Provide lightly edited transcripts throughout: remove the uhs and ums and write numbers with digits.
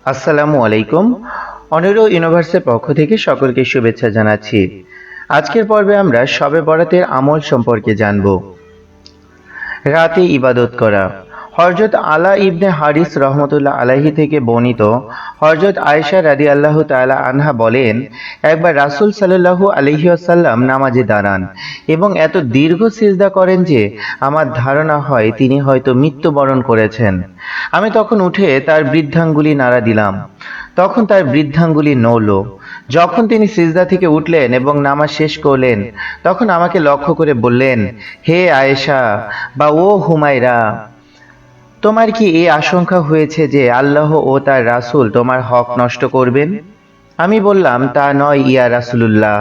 আসসালামু আলাইকুম। অনেরো ইউনিভার্সের পক্ষ থেকে সকলকে শুভেচ্ছা জানাচ্ছি। আজকের পর্বে আমরা শবে বরাতের আমল সম্পর্কে জানব। রাতে ইবাদত করা। হযরত আলা ইবনে হারিস রহমতুল্লাহ আলাইহি থেকে বর্ণিত, হযরত আয়েশা রাদিয়াল্লাহু তাআলা আনহা বলেন, একবার রাসূল সাল্লাল্লাহু আলাইহি ওয়াসাল্লাম নামাজে দাঁড়ান এবং এত দীর্ঘ সিজদা করেন যে আমার ধারণা হয় তিনি হয়তো মৃত্যুবরণ করেছেন। আমি তখন উঠে তার বৃদ্ধাঙ্গুলি নাড়া দিলাম। তখন তার বৃদ্ধাঙ্গুলি নড়ল। যখন তিনি সিজদা থেকে উঠলেন এবং নামাজ শেষ করলেন, তখন আমাকে লক্ষ্য করে বললেন, হে আয়েশা বা ও হুমায়রা, তোমার কি এই আশঙ্কা হয়েছে যে আল্লাহ ও তার রাসূল তোমার হক নষ্ট করবেন? আমি বললাম, তা নয় ইয়া রাসূলুল্লাহ,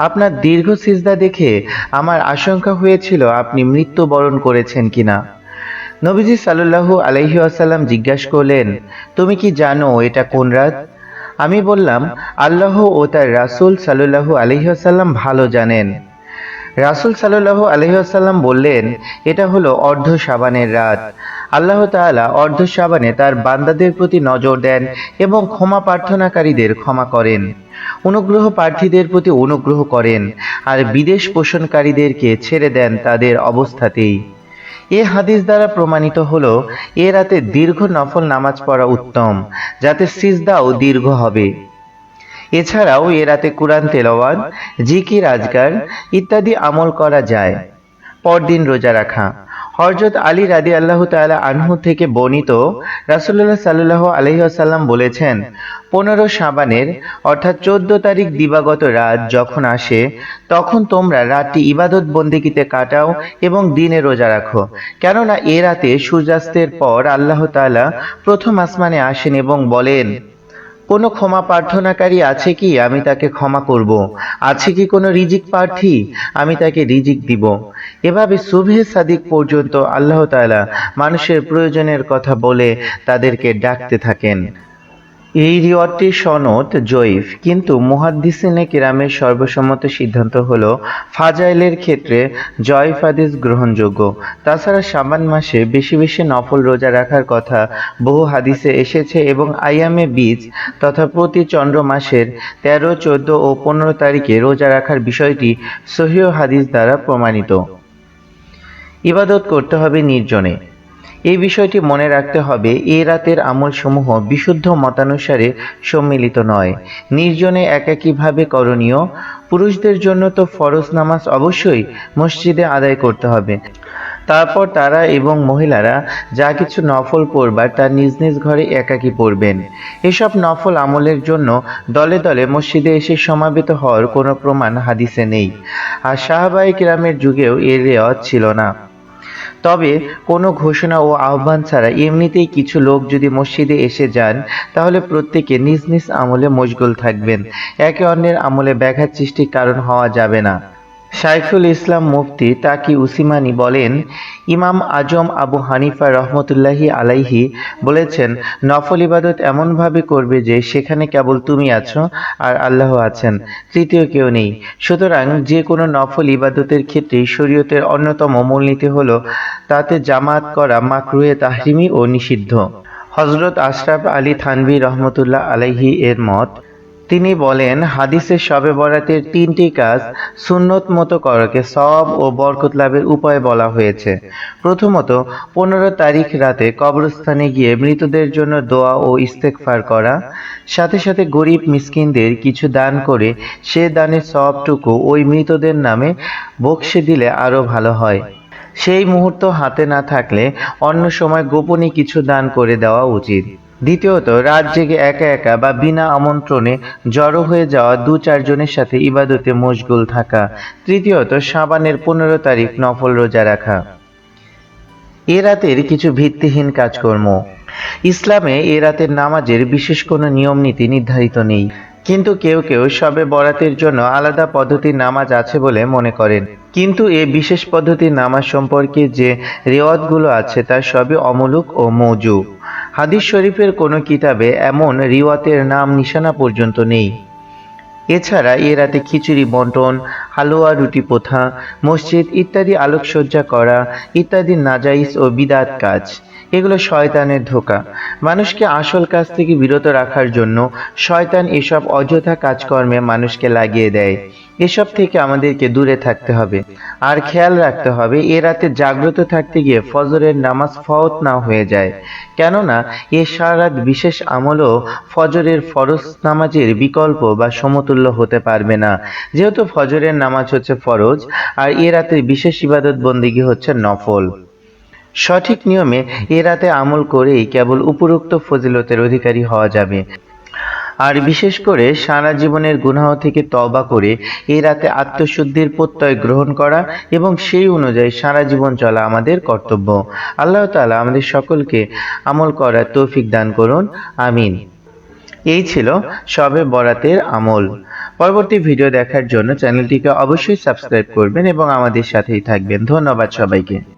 আপনার দীর্ঘ সিজদা দেখে আমার আশঙ্কা হয়েছিল আপনি মৃত্যুবরণ করেছেন কিনা। নবীজি সাল্লাল্লাহু আলাইহি ওয়াসাল্লাম জিজ্ঞাসা করলেন, তুমি কি জানো এটা কোন রাত? আমি বললাম, আল্লাহ ও তার রাসূল সাল্লাল্লাহু আলাইহি ওয়াসাল্লাম ভালো জানেন। রাসূল সাল্লাল্লাহু আলাইহি ওয়াসাল্লাম বললেন, এটা হলো অর্ধ শাবানের রাত। আল্লাহ তাআলা অর্ধ শাবানে তার বান্দাদের প্রতি নজর দেন এবং ক্ষমা প্রার্থনাকারীদের ক্ষমা করেন, অনুগ্রহ প্রার্থীদের প্রতি অনুগ্রহ করেন, আর বিদেশ পোষণকারীদেরকে ছেড়ে দেন তাদের অবস্থাতেই। এ হাদিস দ্বারা প্রমাণিত হলো এ রাতে দীর্ঘ নফল নামাজ পড়া উত্তম, যাতে সিজদাও দীর্ঘ হবে। এছাড়াও এ রাতে কুরআন তেলাওয়াত, জিকির আজকার ইত্যাদি আমল করা যায়। পরদিন রোজা রাখা। হযরত আলী রাদিয়াল্লাহু তাআলা আনহু থেকে বর্ণিত, রাসূলুল্লাহ সাল্লাল্লাহু আলাইহি ওয়াসাল্লাম বলেছেন, 15 শাবানের অর্থাৎ 14 তারিখ দিবাগত রাত যখন আসে, তখন তোমরা রাতটি ইবাদত বন্দেগীতে কাটাও এবং দিনে রোজা রাখো। কেননা এ রাতে সূর্যাস্তের পর আল্লাহ তাআলা প্রথম আসমানে আসেন এবং বলেন, কোনো ক্ষমা প্রার্থনাকারী আছে কি? আমি তাকে ক্ষমা করব। আছে কি কোনো রিজিক প্রার্থী? আমি তাকে রিজিক দিব। এভাবে সুবহে সাদিক পর্যন্ত আল্লাহ তাআলা মানুষের প্রয়োজনের কথা বলে তাদেরকে ডাকতে থাকেন। এই রিওয়ায়তটির সনদ জয়ীফ, কিন্তু মুহাদ্দিসিনে কিরামের সর্বসম্মত সিদ্ধান্ত হলো ফাজাইলের ক্ষেত্রে জয়ীফ হাদিস গ্রহণযোগ্য। তাছাড়া শাবান মাসে বেশি বেশি নফল রোজা রাখার কথা বহু হাদিসে এসেছে এবং আইয়ামে বীজ তথা প্রতি চন্দ্র মাসের 13, 14 ও 15 তারিখে রোজা রাখার বিষয়টি সহিহ হাদিস দ্বারা প্রমাণিত। ইবাদত করতে হবে নির্জনে। এই বিষয়টি মনে রাখতে হবে, এ রাতের আমলসমূহ বিশুদ্ধ মতানুসারে সম্মিলিত নয়, নির্জনে একাকীভাবে করণীয়। পুরুষদের জন্য তো ফরজ নামাজ অবশ্যই মসজিদে আদায় করতে হবে। তারপর তারা এবং মহিলারা যা কিছু নফল পড়বার তা নিজ নিজ ঘরে একাকী পড়বেন। এসব নফল আমলের জন্য দলে দলে মসজিদে এসে সমাবেত হওয়ার কোনো প্রমাণ হাদিসে নেই, আর সাহাবায়ে কিরামের যুগেও এর রেওয়াজ ছিল না। তবে কোনো ঘোষণা ও আহ্বান ছাড়া এমনিতেই কিছু লোক যদি মসজিদে এসে যান, তাহলে প্রত্যেকে নিজ নিজ আমলে মশগুল থাকবেন, একে অন্যের আমলে ব্যাঘাত সৃষ্টির কারণ হওয়া যাবে না। শাইখুল ইসলাম মুফতি তাকি উসমানী বলেন, ইমাম আজম আবু হানিফা রহমতুল্লাহি আলাইহি বলেছেন, নফল ইবাদত এমনভাবে করবে যে সেখানে কেবল তুমি আছো আর আল্লাহ আছেন, তৃতীয় কেউ নেই। সুতরাং যে কোনো নফল ইবাদতের ক্ষেত্রেই শরীয়তের অন্যতম মূলনীতি হলো তাতে জামাত করা মাকরুহে তাহরিমি ও নিষিদ্ধ। হযরত আশরাফ আলী থানভী রহমতুল্লাহ আলাইহি এর মত, তিনি বলেন, হাদিসে শবে বরাতের 3টি কাজ সুন্নত মতো করাকে সওয়াব ও বরকত লাভের উপায় বলা হয়েছে। প্রথমত, 15 তারিখ রাতে কবরস্থানে গিয়ে মৃতদের জন্য দোয়া ও ইস্তেগফার করা, সাথে সাথে গরিব মিসকিনদের কিছু দান করে সে দানের সওয়াবটুকু ওই মৃতদের নামে বকশে দিলে আরো ভালো হয়। সেই মুহূর্ত হাতে না থাকলে অন্য সময় গোপনে কিছু দান করে দেওয়া উচিত। দ্বিতীয়ত, রাত জেগে একা একা বা বিনা আমন্ত্রণে জড়ো হয়ে যাওয়া 2-4 জনের সাথে ইবাদতে মশগুল থাকা। তৃতীয়ত, শাবানের 15 তারিখ নফল রোজা রাখা। এ রাতের কিছু ভিত্তিহীন কাজকর্ম। ইসলামে এ রাতের নামাজের বিশেষ কোনো নিয়ম নীতি নির্ধারিত নেই, কিন্তু কেউ কেউ শবে বরাতের জন্য আলাদা পদ্ধতির নামাজ আছে বলে মনে করেন। কিন্তু এ বিশেষ পদ্ধতির নামাজ সম্পর্কে যে রিওয়ায়াতগুলো আছে তার সবই অমূলক ও মওজু। হাদিস শরীফের কোনো কিতাবে এমন রিওয়ায়াতের নাম নিশানা পর্যন্ত নেই। এছাড়া এ রাতে খিচুড়ি বন্টন, হালুয়া রুটি প্রথা, মসজিদ ইত্যাদি আলোকসজ্জা করা ইত্যাদি নাজাইজ ও বিদাত কাজ। এগুলো শয়তানের ধোঁকা। মানুষকে আসল কাজ থেকে বিরত রাখার জন্য শয়তান এসব অযথা কাজকর্মে মানুষকে লাগিয়ে দেয়। এসব থেকে আমাদেরকে দূরে থাকতে হবে। আর খেয়াল রাখতে হবে এ রাতে জাগ্রত থাকতে গিয়ে ফজরের নামাজ ফওত না হয়ে যায়, কেননা এ সারা রাত বিশেষ আমলও ফজরের ফরজ নামাজের বিকল্প বা সমতুল্য হতে পারবে না, যেহেতু ফজরের নামাজ হচ্ছে ফরজ আর এ রাতের বিশেষ ইবাদত বন্দেগী হচ্ছে নফল। সঠিক নিয়মে এ রাতে আমল করেই কেবল উপরোক্ত ফজিলতের অধিকারী হওয়া যাবে। আর বিশেষ করে সারা জীবনের গুনাহ থেকে তওবা করে এই রাতে আত্মশুদ্ধির প্রত্যয় গ্রহণ করা এবং সেই অনুযায়ী সারা জীবন চলা আমাদের কর্তব্য। আল্লাহ তাআলা আমাদের সকলকে আমল করার তৌফিক দান করুন, আমিন। এই ছিল শবে বরাতের আমল। পরবর্তী ভিডিও দেখার জন্য চ্যানেলটিকে অবশ্যই সাবস্ক্রাইব করবেন এবং আমাদের সাথেই থাকবেন। ধন্যবাদ সবাইকে।